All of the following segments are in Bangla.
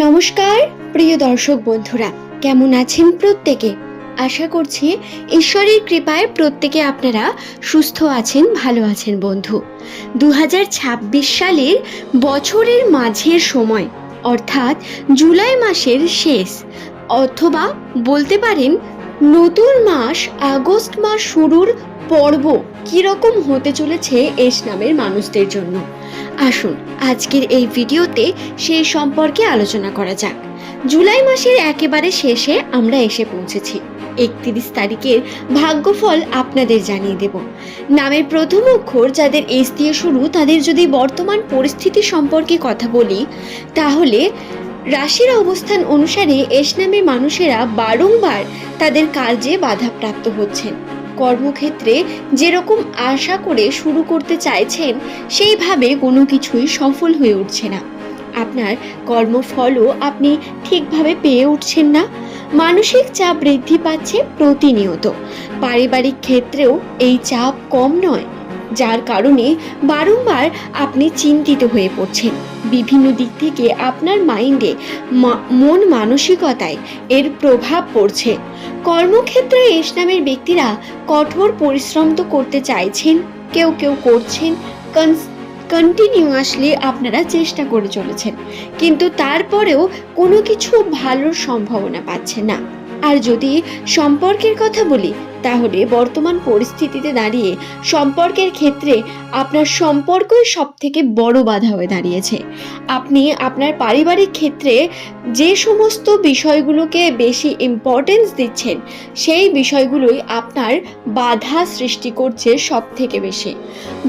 নমস্কার প্রিয় দর্শক বন্ধুরা, কেমন আছেন প্রত্যেকে? আশা করছি ঈশ্বরের কৃপায় প্রত্যেকে আপনারা সুস্থ আছেন, ভালো আছেন। বন্ধু, 2026 সালের বছরের মাঝের সময়, অর্থাৎ জুলাই মাসের শেষ, অথবা বলতে পারেন নতুন মাস আগস্ট মাস শুরুর পর্ব কিরকম হতে চলেছে এস নামের মানুষদের জন্য, আসুন আজকের এই ভিডিওতে সেই সম্পর্কে আলোচনা করা যাক। জুলাই মাসের একেবারে শেষে আমরা এসে পৌঁছেছি। 31 তারিখের ভাগ্যফল আপনাদের জানিয়ে দেব। নামের প্রথম অক্ষর যাদের এস দিয়ে শুরু, তাদের যদি বর্তমান পরিস্থিতি সম্পর্কে কথা বলি, তাহলে রাশির অবস্থান অনুসারে এস নামের মানুষেরা বারংবার তাদের কাজে বাধাপ্রাপ্ত হচ্ছেন। কর্মক্ষেত্রে যেরকম আশা করে শুরু করতে চাইছেন, সেইভাবে কোনো কিছুই সফল হয়ে উঠছে না। আপনার কর্মফলও আপনি ঠিকভাবে পেয়ে উঠছেন না। মানসিক চাপ বৃদ্ধি পাচ্ছে প্রতিনিয়ত। পারিবারিক ক্ষেত্রেও এই চাপ কম নয়, যার কারণে বারংবার আপনি চিন্তিত হয়ে পড়ছেন। বিভিন্ন দিক থেকে আপনার মাইন্ডে, মন মানসিকতায় এর প্রভাব পড়ছে। কর্মক্ষেত্রে এস নামের ব্যক্তিরা কঠোর পরিশ্রম তো করতে চাইছেন, কেউ কেউ করছেন, কন্টিনিউয়াসলি আপনারা চেষ্টা করে চলেছেন, কিন্তু তারপরেও কোনো কিছু ভালোর সম্ভাবনা পাচ্ছেন না। আর যদি সম্পর্কের কথা বলি, তাহলে বর্তমান পরিস্থিতিতে দাঁড়িয়ে সম্পর্কের ক্ষেত্রে আপনার সম্পর্কই সব থেকে বড় বাধা হয়ে দাঁড়িয়েছে। আপনি আপনার পারিবারিক ক্ষেত্রে যে সমস্ত বিষয়গুলোকে বেশি ইম্পর্টেন্স দিচ্ছেন, সেই বিষয়গুলোই আপনার বাধা সৃষ্টি করছে সব থেকে বেশি।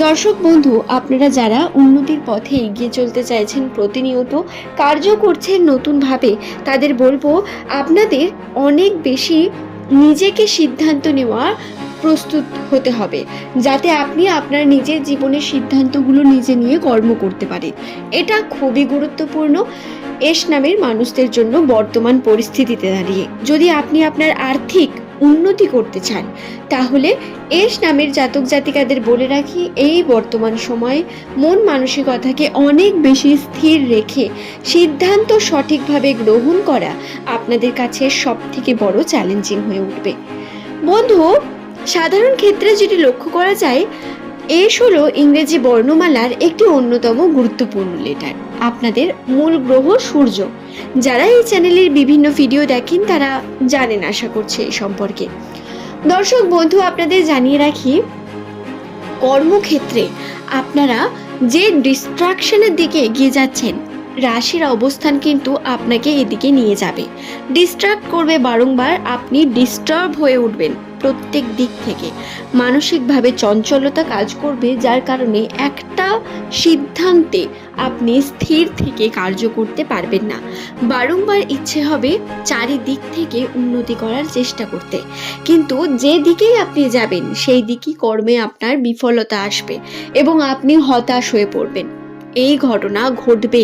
দর্শক বন্ধু, আপনারা যারা উন্নতির পথে এগিয়ে চলতে চাইছেন, প্রতিনিয়ত কার্য করছেন নতুনভাবে, তাদের বলবো আপনাদের অনেক বেশি নিজেকে সিদ্ধান্ত নেওয়ার প্রস্তুত হতে হবে, যাতে আপনি আপনার নিজের জীবনের সিদ্ধান্তগুলো নিজে নিয়ে কর্ম করতে পারেন। এটা খুবই গুরুত্বপূর্ণ এস নামের মানুষদের জন্য বর্তমান পরিস্থিতিতে দাঁড়িয়ে। যদি আপনি আপনার আর্থিক উন্নতি করতে চান, তাহলে এস নামের জাতক জাতিকাদের বলে রাখি, এই বর্তমান সময়ে মন মানসিকতাকে অনেক বেশি স্থির রেখে সিদ্ধান্ত সঠিকভাবে গ্রহণ করা আপনাদের কাছে সব থেকে বড় চ্যালেঞ্জিং হয়ে উঠবে। বন্ধু, সাধারণ ক্ষেত্রে যেটি লক্ষ্য করা যায়, এস হলো ইংরেজি বর্ণমালার একটি অন্যতম গুরুত্বপূর্ণ লেটার। আপনাদের মূল গ্রহ সূর্য। যারা এই চ্যানেলের বিভিন্ন ভিডিও দেখেন তারা জানেন আশা করছি এই সম্পর্কে। দর্শক বন্ধু, আপনাদের জানিয়ে রাখি, কর্মক্ষেত্রে আপনারা যে ডিস্ট্রাকশনের দিকে এগিয়ে যাচ্ছেন, রাশির অবস্থান কিন্তু আপনাকে এদিকে নিয়ে যাবে, ডিস্ট্রাক্ট করবে বারংবার। আপনি ডিস্টার্ব হয়ে উঠবেন প্রত্যেক দিক থেকে, মানসিকভাবে চঞ্চলতা কাজ করবে, যার কারণে একটা সিদ্ধান্তে আপনি স্থির থেকে কার্য করতে পারবেন না। বারংবার ইচ্ছে হবে চারিদিক থেকে উন্নতি করার চেষ্টা করতে, কিন্তু যে দিকেই আপনি যাবেন সেই দিকই কর্মে আপনার বিফলতা আসবে এবং আপনি হতাশ হয়ে পড়বেন। এই ঘটনা ঘটবে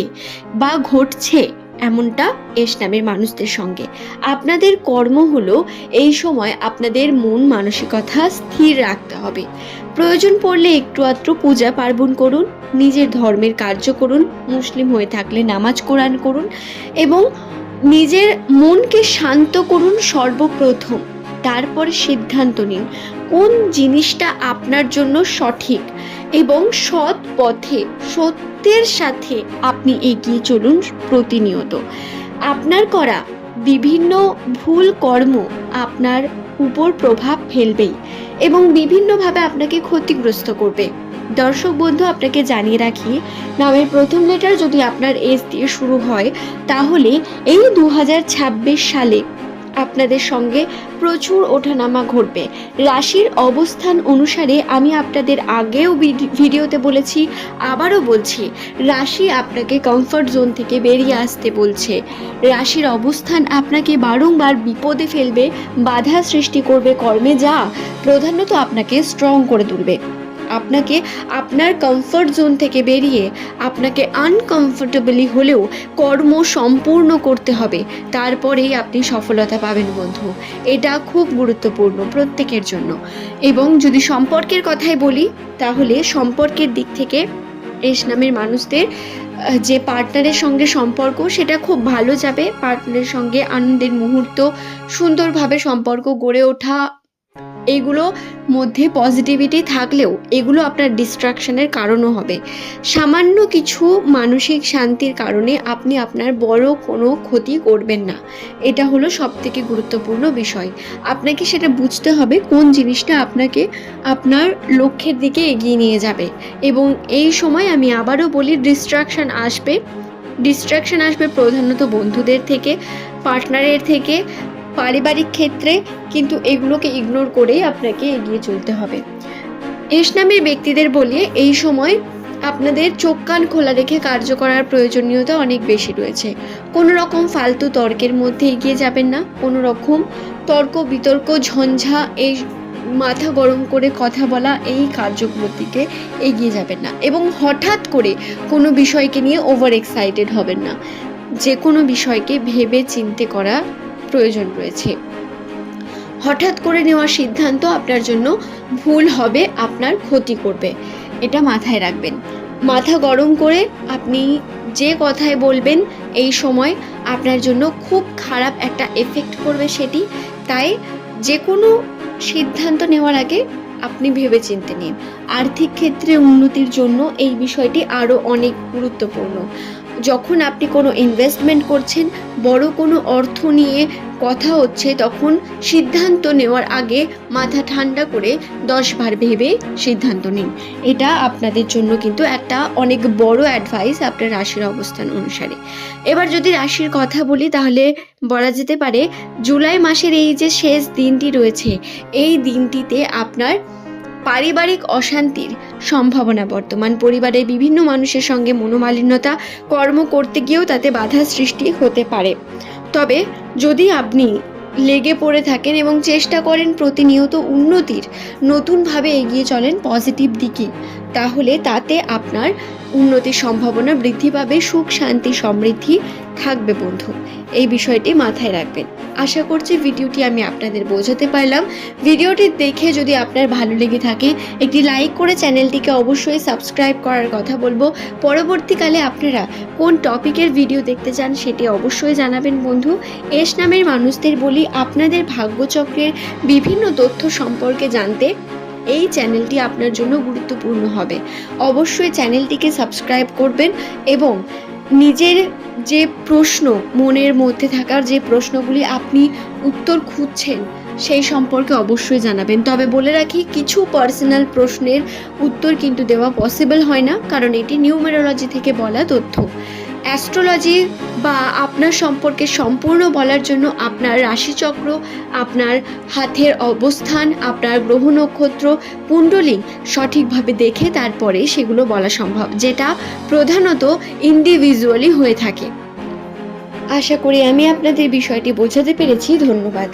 বা ঘটছে এমনটা এস নামের মানুষদের সঙ্গে। আপনাদের কর্ম হলো এই সময় আপনাদের মন মানসিকতা স্থির রাখতে হবে। প্রয়োজন পড়লে একটু আধটু পূজা পার্বণ করুন, নিজের ধর্মের কার্য করুন, মুসলিম হয়ে থাকলে নামাজ কোরআন করুন এবং নিজের মনকে শান্ত করুন সর্বপ্রথম। তারপর সিদ্ধান্ত নিন কোন জিনিসটা আপনার জন্য সঠিক এবং সৎ পথে সত্যের সাথে আপনি এগিয়ে চলুন প্রতিনিয়ত। আপনার করা বিভিন্ন ভুল কর্ম আপনার উপর প্রভাব ফেলবেই এবং বিভিন্নভাবে আপনাকে ক্ষতিগ্রস্ত করবে। দর্শক বন্ধু, আপনাকে জানিয়ে রাখি, নামের প্রথম লেটার যদি আপনার এস দিয়ে শুরু হয়, তাহলে এই 2026 সালে আপনাদের সঙ্গে প্রচুর ওঠানামা ঘটবে। রাশির অবস্থান অনুসারে আমি আপনাদের আগেও ভিডিওতে বলেছি, আবারও বলছি, রাশি আপনাকে কমফর্ট জোন থেকে বেরিয়ে আসতে বলছে। রাশির অবস্থান আপনাকে বারংবার বিপদে ফেলবে, বাধা সৃষ্টি করবে কর্মে, যা প্রধানত আপনাকে স্ট্রং করে তুলবে। আপনাকে আপনার কমফর্ট জোন থেকে বেরিয়ে আপনাকে আনকমফোর্টেবলি হলেও কর্ম সম্পূর্ণ করতে হবে, তারপরেই আপনি সফলতা পাবেন বন্ধু। এটা খুব গুরুত্বপূর্ণ প্রত্যেকের জন্য। এবং যদি সম্পর্কের কথাই বলি, তাহলে সম্পর্কের দিক থেকে এস নামের মানুষদের যে পার্টনারের সঙ্গে সম্পর্ক সেটা খুব ভালো যাবে। পার্টনারের সঙ্গে আনন্দের মুহূর্ত, সুন্দরভাবে সম্পর্ক গড়ে ওঠা, এইগুলো মধ্যে পজিটিভিটি থাকলেও এগুলো আপনার ডিস্ট্রাকশনের কারণও হবে। সামান্য কিছু মানসিক শান্তির কারণে আপনি আপনার বড় কোনো ক্ষতি করবেন না, এটা হলো সবথেকে গুরুত্বপূর্ণ বিষয়। আপনাকে সেটা বুঝতে হবে কোন জিনিসটা আপনাকে আপনার লক্ষ্যের দিকে এগিয়ে নিয়ে যাবে। এবং এই সময় আমি আবারও বলি, ডিস্ট্রাকশন আসবে প্রধানত বন্ধুদের থেকে, পার্টনারের থেকে, পারিবারিক ক্ষেত্রে, কিন্তু এগুলোকে ইগনোর করেই আপনাকে এগিয়ে চলতে হবে। এস নামের ব্যক্তিদের বলি, এই সময় আপনাদের চোখ কান খোলা রেখে কার্য করার প্রয়োজনীয়তা অনেক বেশি রয়েছে। কোনো রকম ফালতু তর্কের মধ্যে এগিয়ে যাবেন না, কোনো রকম তর্ক বিতর্ক ঝঞ্ঝা, এই মাথা গরম করে কথা বলা, এই কার্যগুলোর দিকে এগিয়ে যাবেন না। এবং হঠাৎ করে কোনো বিষয়কে নিয়ে ওভার এক্সাইটেড হবেন না, যে কোনো বিষয়কে ভেবে চিন্তে করা প্রয়োজন রয়েছে। হঠাৎ করে নেওয়া সিদ্ধান্ত আপনার জন্য ভুল হবে, আপনার ক্ষতি করবে, এটা মাথায় রাখবেন। মাথা গরম করে আপনি যে কথায় বলবেন এই সময় আপনার জন্য খুব খারাপ একটা এফেক্ট করবে সেটি। তাই যে কোনো সিদ্ধান্ত নেওয়ার আগে আপনি ভেবে চিন্তে নিন। আর্থিক ক্ষেত্রে উন্নতির জন্য এই বিষয়টি আরও অনেক গুরুত্বপূর্ণ। যখন আপনি কোনো ইনভেস্টমেন্ট করছেন, বড় কোনো অর্থ নিয়ে কথা হচ্ছে, তখন সিদ্ধান্ত নেওয়ার আগে মাথা ঠান্ডা করে 10 বার ভেবে সিদ্ধান্ত নিন। এটা আপনাদের জন্য কিন্তু একটা অনেক বড় অ্যাডভাইস আপনার রাশির অবস্থান অনুসারে। এবার যদি রাশির কথা বলি, তাহলে বলা যেতে পারে জুলাই মাসের এই যে শেষ দিনটি রয়েছে, এই দিনটিতে আপনার পারিবারিক অশান্তির সম্ভাবনা বর্তমান। পরিবারের বিভিন্ন মানুষের সঙ্গে মনোমালিন্যতা, কর্ম করতে গিয়েও তাতে বাধা সৃষ্টি হতে পারে। তবে যদি আপনি লেগে পড়ে থাকেন এবং চেষ্টা করেন প্রতিনিয়ত উন্নতির, নতুনভাবে এগিয়ে চলেন পজিটিভ দিকে, তাহলে তাতে আপনার উন্নতির সম্ভাবনা বৃদ্ধি পাবে, সুখ শান্তি সমৃদ্ধি থাকবে বন্ধু। এই বিষয়টি মাথায় রাখবেন। আশা করছি ভিডিওটি আমি আপনাদের বোঝাতে পারলাম। ভিডিওটি দেখে যদি আপনার ভালো লেগে থাকে, একটি লাইক করে চ্যানেলটিকে অবশ্যই সাবস্ক্রাইব করার কথা বলবো। পরবর্তীকালে আপনারা কোন টপিকের ভিডিও দেখতে চান সেটি অবশ্যই জানাবেন বন্ধু। এস নামের মানুষদের বলি, আপনাদের ভাগ্যচক্রের বিভিন্ন তথ্য সম্পর্কে জানতে এই চ্যানেলটি আপনার জন্য গুরুত্বপূর্ণ হবে। অবশ্যই চ্যানেলটিকে সাবস্ক্রাইব করবেন এবং নিজের যে প্রশ্ন, মনের মধ্যে থাকার যে প্রশ্নগুলি আপনি উত্তর খুঁজছেন সেই সম্পর্কে অবশ্যই জানাবেন। তবে বলে রাখি, কিছু পার্সোনাল প্রশ্নের উত্তর কিন্তু দেওয়া পসিবল হয় না, কারণ এটি নিউমেরোলজি থেকে বলা তথ্য। অ্যাস্ট্রোলজি বা আপনার সম্পর্কে সম্পূর্ণ বলার জন্য আপনার রাশিচক্র, আপনার হাতের অবস্থান, আপনার গ্রহ নক্ষত্র, কুণ্ডলী সঠিকভাবে দেখে তারপরে সেগুলো বলা সম্ভব, যেটা প্রধানত ইন্ডিভিজুয়ালি হয়ে থাকে। আশা করি আমি আপনাদের বিষয়টি বোঝাতে পেরেছি। ধন্যবাদ।